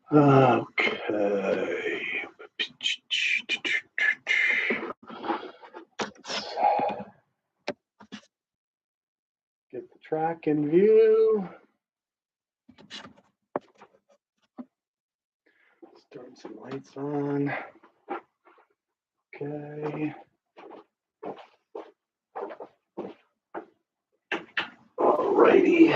Okay. Get the track in view. Let's turn some lights on. Okay. Alrighty.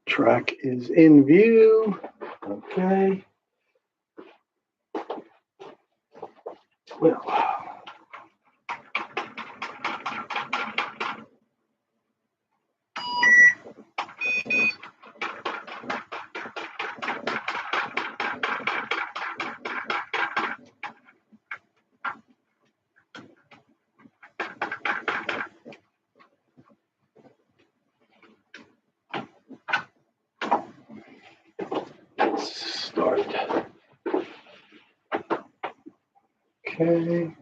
Track is in view. Okay. Well. Start. Okay.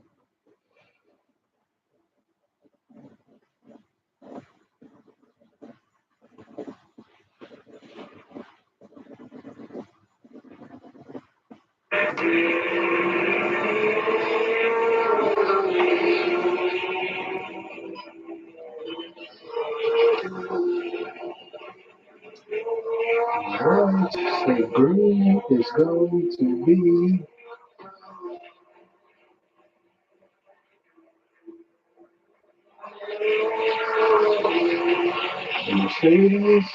Alright, so green is going to be Mercedes.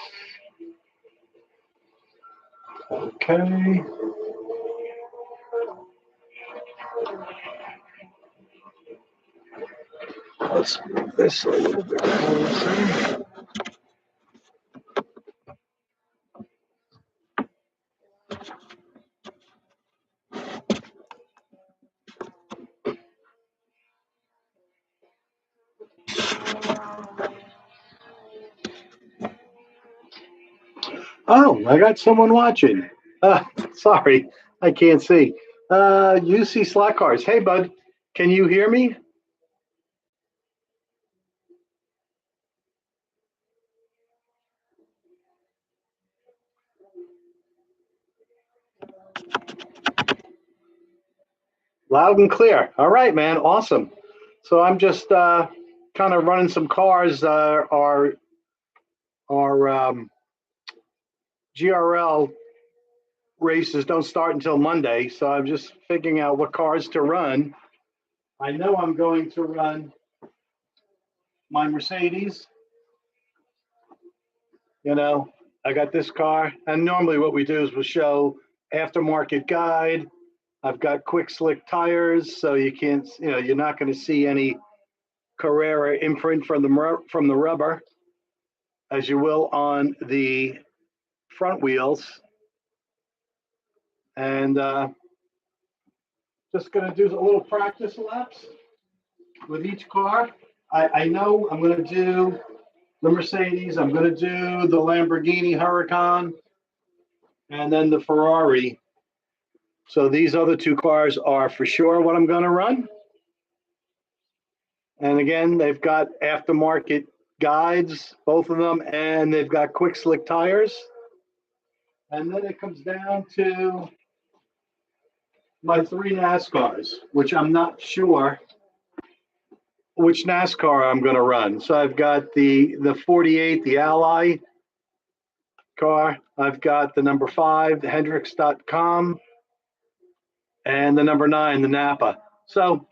Okay. Let's move this a little bit closer. Oh, I got someone watching. Sorry, I can't see. UC Slack Cars. Hey, bud, can you hear me? Loud and clear. All right, man. Awesome. So I'm just kind of running some cars. Our GRL races don't start until Monday, so I'm just figuring out what cars to run. I know I'm going to run my Mercedes. You know, I got this car, and normally what we do is we'll show aftermarket guide. I've got quick slick tires, so you can't, you're not going to see any Carrera imprint from the rubber, as you will on the front wheels. And just going to do a little practice laps with each car. I know I'm going to do the Mercedes, I'm going to do the Lamborghini Huracan, and then the Ferrari. So these other two cars are for sure what I'm going to run. And again, they've got aftermarket guides, both of them, and they've got quick slick tires. And then it comes down to my three NASCARs, which I'm not sure which NASCAR I'm going to run. So I've got the 48, the Ally car. I've got the number 5, the Hendrix.com, and the number 9, the Napa. So,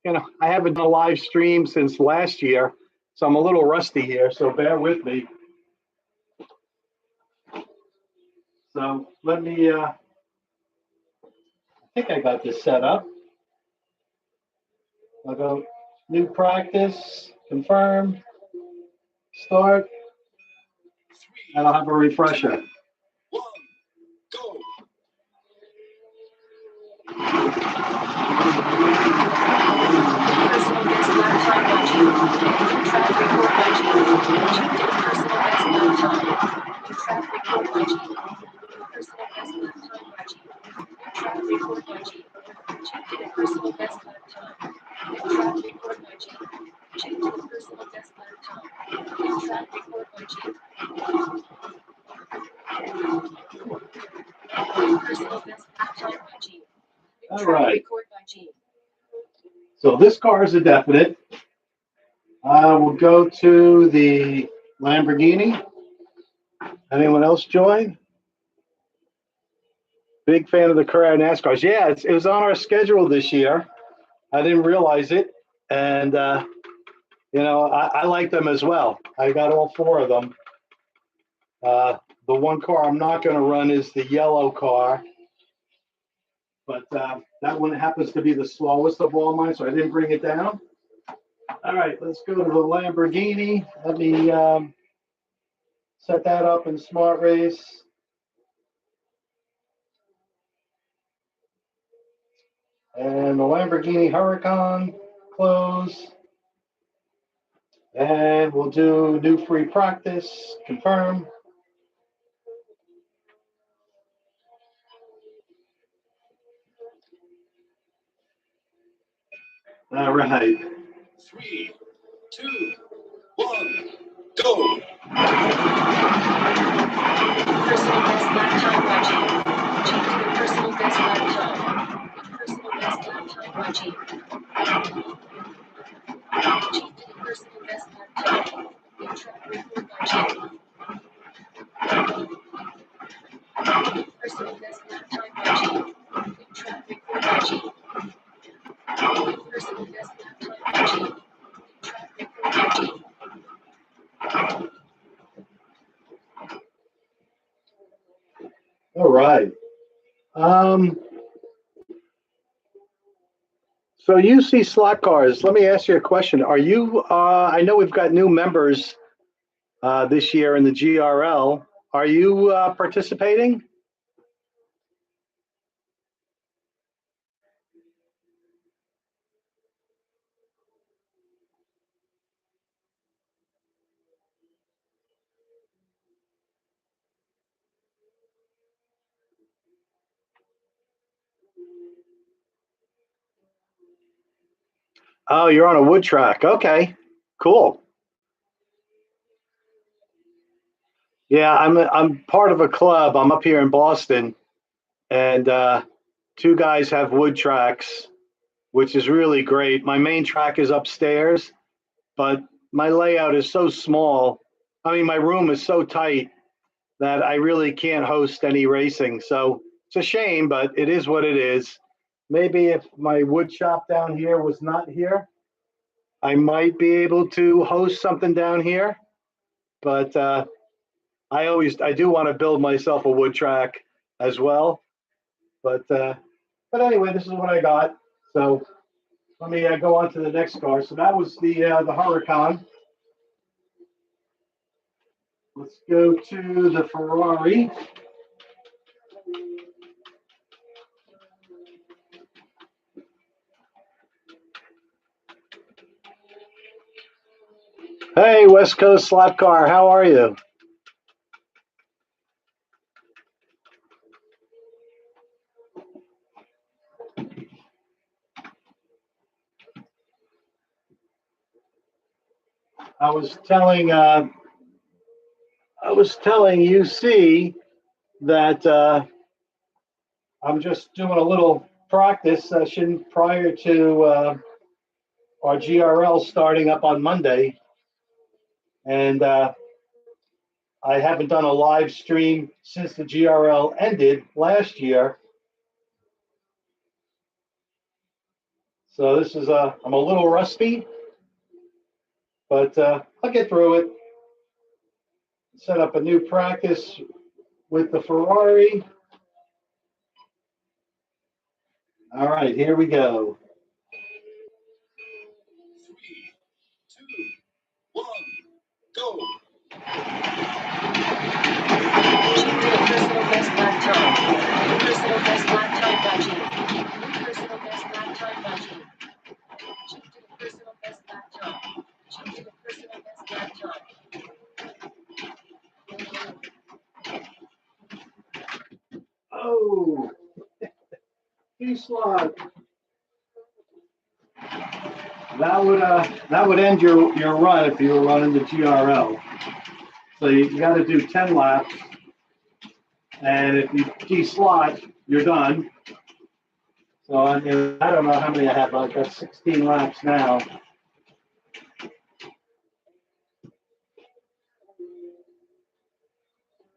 I haven't done a live stream since last year, so I'm a little rusty here, so bear with me. So let me, I think I got this set up. I'll go new practice, confirm, start, and I'll have a refresher. All right. So this car is a definite. We'll go to the Lamborghini. Anyone else join? Big fan of the GRL NASCARs. Yeah, it was on our schedule this year. I didn't realize it. And, I like them as well. I got all four of them. The one car I'm not going to run is the yellow car. But that one happens to be the slowest of all mine, so I didn't bring it down. All right, let's go to the Lamborghini. Let me set that up in Smart Race. And the Lamborghini Huracan, close. And we'll do new free practice, confirm. All right. 3, 2, 1, go. Personal best lap time by G. G to the personal best lap time. Personal best lap time by G. G to the personal best lap time. New track record by G. Personal best lap time by G. New track record by G. Personal best lap time by G. New track record by G. All right. So UC slot cars, let me ask you a question. Are you, I know we've got new members this year in the GRL. Are you participating? Oh, you're on a wood track. Okay, cool. Yeah, I'm part of a club. I'm up here in Boston, and two guys have wood tracks, which is really great. My main track is upstairs, but my layout is so small. I mean, my room is so tight that I really can't host any racing. So it's a shame, but it is what it is. Maybe if my wood shop down here was not here, I might be able to host something down here. But I do want to build myself a wood track as well. But anyway, this is what I got. So let me go on to the next car. So that was the Huracan. Let's go to the Ferrari. Hey, West Coast Slot Car, how are you? I was telling UC that I'm just doing a little practice session prior to our GRL starting up on Monday, and I haven't done a live stream since the GRL ended last year. So this is I'm a little rusty, but I'll get through it. Set up a new practice with the Ferrari. All right, here we go. 3, 2, 1, go. Personal best lap time. Personal best lap time by G. Personal best lap time by G. G to the personal best lap time. G to the personal best lap time. Oh, E slot. that would end your run if you were running the GRL. So you got to do 10 laps, and if you de-slot, you're done. So I don't know how many I have, but I've got 16 laps now.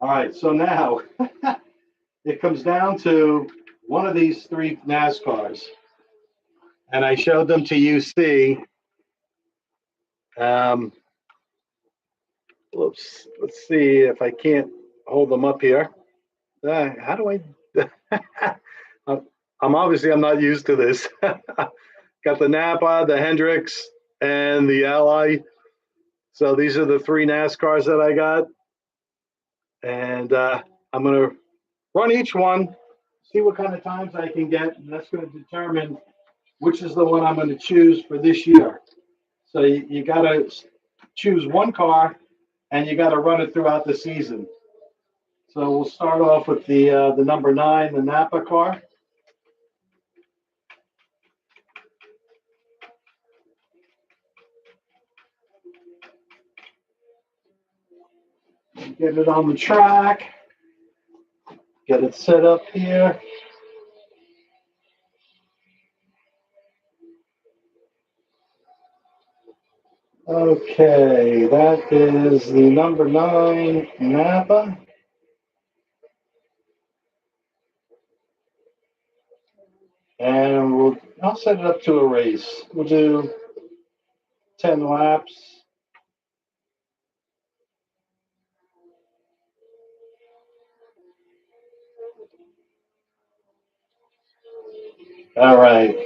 All right, so now it comes down to one of these three NASCARs, and I showed them to UC. Whoops, let's see if I can't hold them up here. How do I? I'm not used to this. Got the Napa, the Hendricks, and the Ally. So these are the three NASCARs that I got, and I'm gonna run each one, see what kind of times I can get, and that's going to determine which is the one I'm going to choose for this year. So you got to choose one car, and you got to run it throughout the season. So we'll start off with the number 9, the Napa car. Get it on the track. Get it set up here. Okay, that is the number 9 Napa. And I'll set it up to a race. We'll do 10 laps. All right.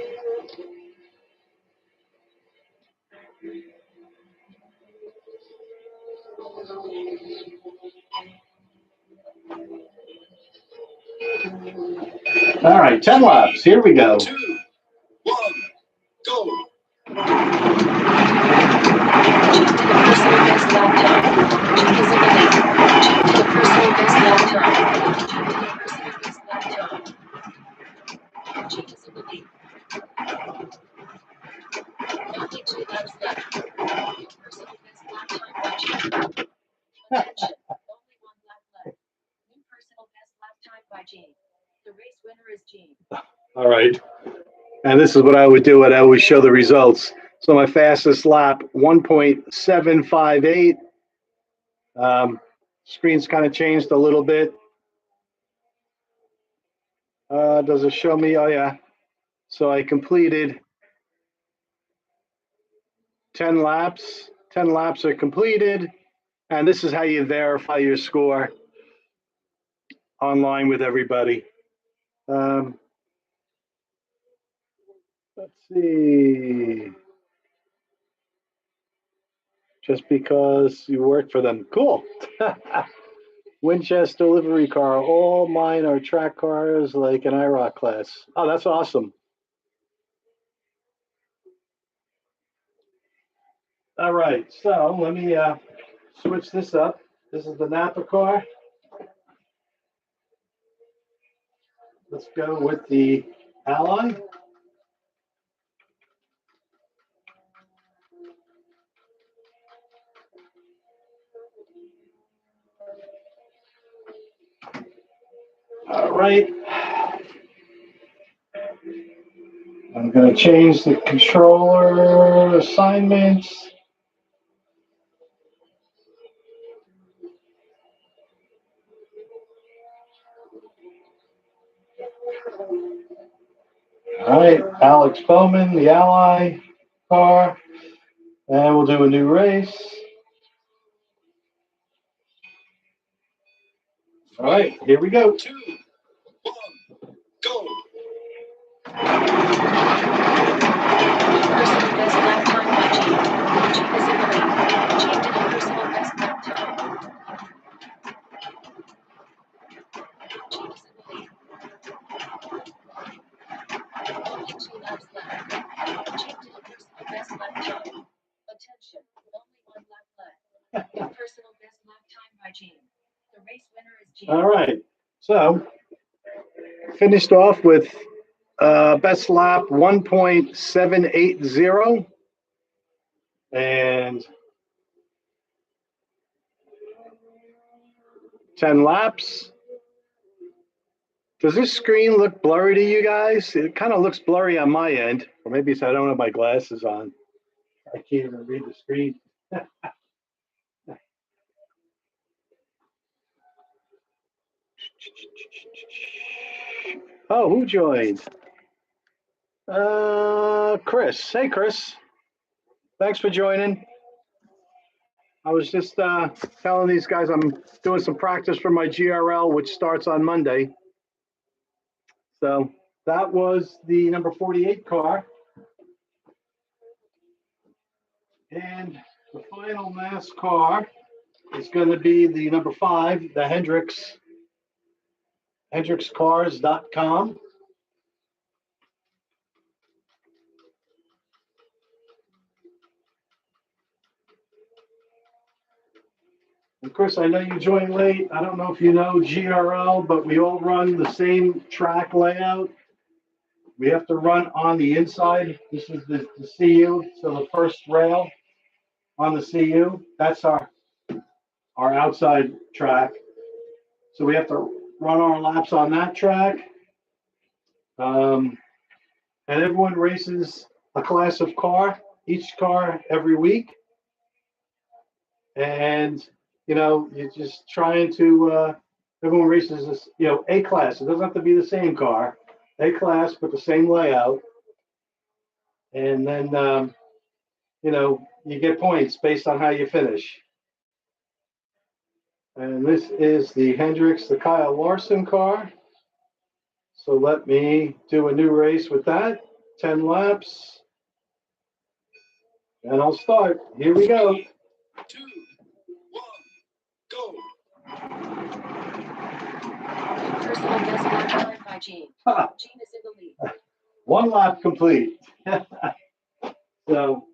All right, 10 laps. Here we go. 2, 1, go. Personal best lap time. Check is in the lead. Check to the personal best lap time. Check to the personal best lap time. Check is in the lead. 92 laps left. Your personal best lap time by Gene. Attention, only one lap left. New personal best lap time by Gene. The race winner is Gene. All right. And this is what I would do. I always show the results. So my fastest lap, 1.758. Screen's kind of changed a little bit. Does it show me? Oh, yeah. So I completed 10 laps. 10 laps are completed. And this is how you verify your score online with everybody. Let's see. Just because you work for them. Cool. Winchester livery car. All mine are track cars like an IROC class. Oh, that's awesome. All right, so let me switch this up. This is the Napa car. Let's go with the Ally. All right. I'm going to change the controller assignments. All right, Alex Bowman, the Ally car. And we'll do a new race. All right, here we go. 2, 1, go. Personal best lap time by Gene. Gene is in the lead. Gene did a personal best lap time. Gene is in the lead. Only 2 laps left. Gene did a personal best lap time. Attention, only 1 lap left. New personal best lap time by Gene. The race winner is Gene. All right, so finished off with best lap 1.780. and 10 laps. Does this screen look blurry to you guys? It kind of looks blurry on my end, or maybe it's I don't have my glasses on. I can't even read the screen. Oh, who joined? Chris. Hey, Chris. Thanks for joining. I was just telling these guys I'm doing some practice for my GRL, which starts on Monday. So that was the number 48 car. And the final NASCAR is going to be the number 5, the hendrickscars.com. Of course, I know you joined late. I don't know if you know GRL, but we all run the same track layout. We have to run on the inside. This is the CU, so the first rail on the CU, that's our outside track. So we have to run our laps on that track. And everyone races a class of car, each car every week. And, you're just trying to, everyone races this, A class. It doesn't have to be the same car, A class, but the same layout. And then, you get points based on how you finish. And this is the Hendricks, the Kyle Larson car. So let me do a new race with that, 10 laps. And I'll start. Here we go. 2, 1, go. Personal best lap time by Gene. Ha, Gene is in the lead. 1 lap complete. So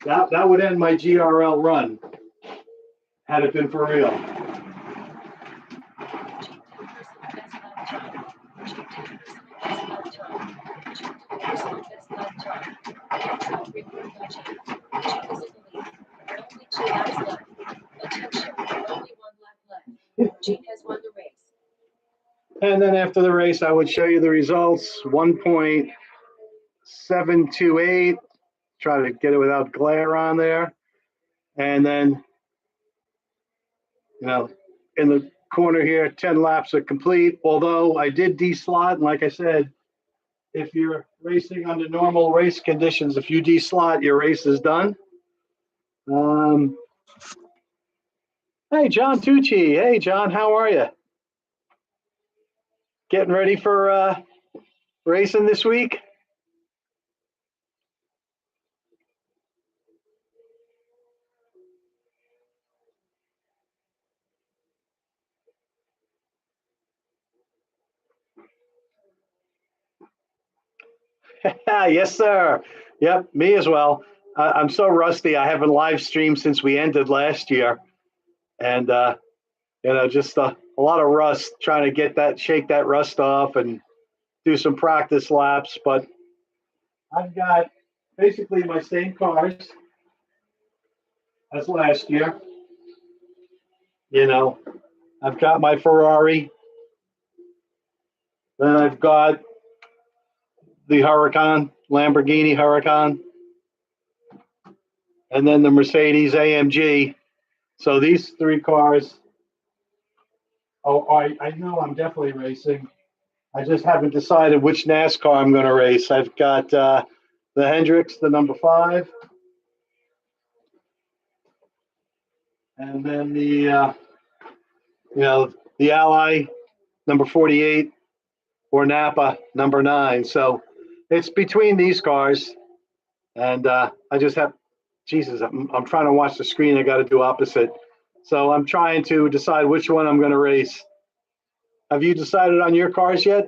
that would end my GRL run, had it been for real. Gene did personal best lap time. Gene did personal best lap time. Personal record by Gene. Gene is in the lead. Only 2 laps left. Attention, only 1 lap left. Gene has won the race. And then after the race, I would show you the results, 1.728. Try to get it without glare on there. And then, in the corner here, 10 laps are complete. Although I did deslot, and like I said, if you're racing under normal race conditions, if you deslot, your race is done. Hey, John Tucci. Hey, John, how are you? Getting ready for racing this week? Yes, sir. Yep, me as well. I'm so rusty. I haven't live streamed since we ended last year, and just a lot of rust. Trying to shake that rust off, and do some practice laps. But I've got basically my same cars as last year. I've got my Ferrari. Then I've got the Huracan, Lamborghini Huracan, and then the Mercedes AMG. So these 3 cars. Oh, I know I'm definitely racing. I just haven't decided which NASCAR I'm going to race. I've got the Hendricks, the number 5, and then the Ally, number 48, or Napa, number 9. So it's between these cars, and I just have, Jesus, I'm trying to watch the screen. I got to do opposite. So I'm trying to decide which one I'm going to race. Have you decided on your cars yet?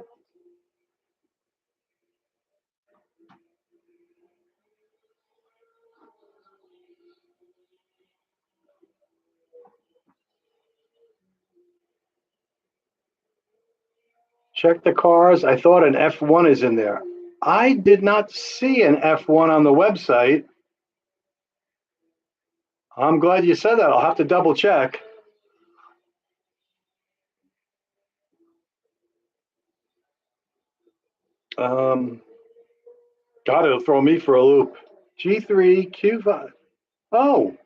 Check the cars. I thought an F1 is in there. I did not see an F1 on the website. I'm glad you said that. I'll have to double check. God, it'll throw me for a loop. G3, Q5. Oh,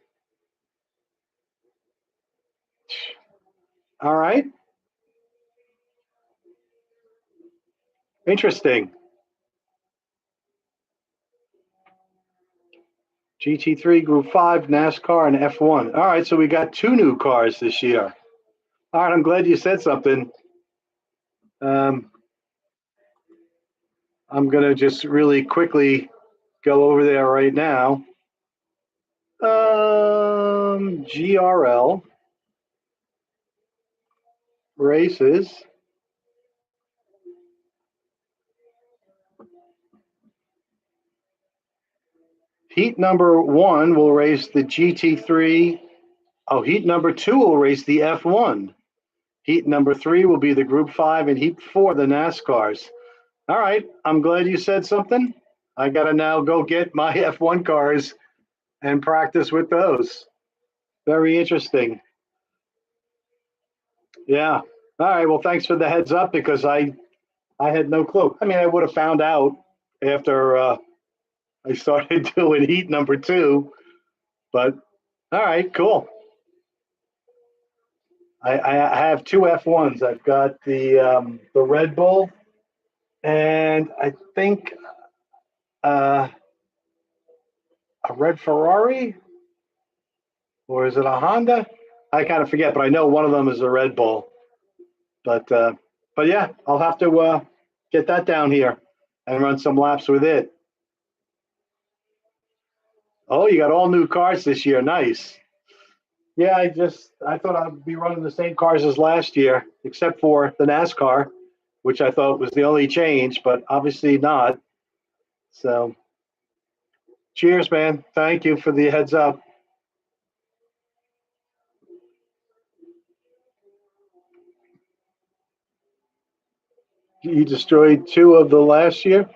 all right. Interesting. GT3, Group 5, NASCAR, and F1. All right, so we got 2 new cars this year. All right, I'm glad you said something. I'm going to just really quickly go over there right now. GRL races. Heat number 1 will race the GT3. Oh, heat number 2 will race the F1. Heat number 3 will be the Group 5, and Heat 4, the NASCARs. All right, I'm glad you said something. I got to now go get my F1 cars and practice with those. Very interesting. Yeah. All right, well, thanks for the heads up because I had no clue. I mean, I would have found out after I started doing heat number 2, but all right, cool. I have 2 F1s. I've got the Red Bull, and I think a red Ferrari, or is it a Honda? I kind of forget, but I know one of them is a Red Bull. But yeah, I'll have to get that down here and run some laps with it. Oh, you got all new cars this year. Nice. Yeah, I thought I'd be running the same cars as last year, except for the NASCAR, which I thought was the only change, but obviously not. So, cheers, man. Thank you for the heads up. You destroyed 2 of the last year.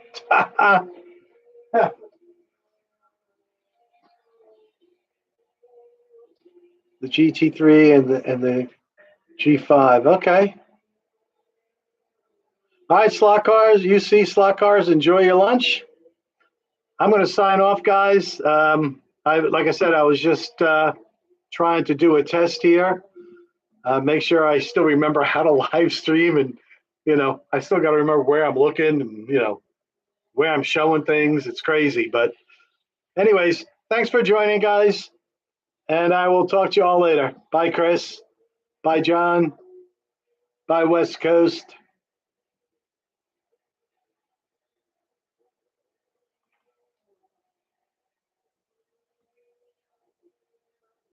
The GT3 and the G5. Okay. All right, slot cars. You see slot cars. Enjoy your lunch. I'm going to sign off, guys. Like I said, I was just trying to do a test here. Make sure I still remember how to live stream, and I still got to remember where I'm looking, and where I'm showing things. It's crazy, but anyways, thanks for joining, guys, and I will talk to you all later. Bye, Chris. Bye, John. Bye, West Coast.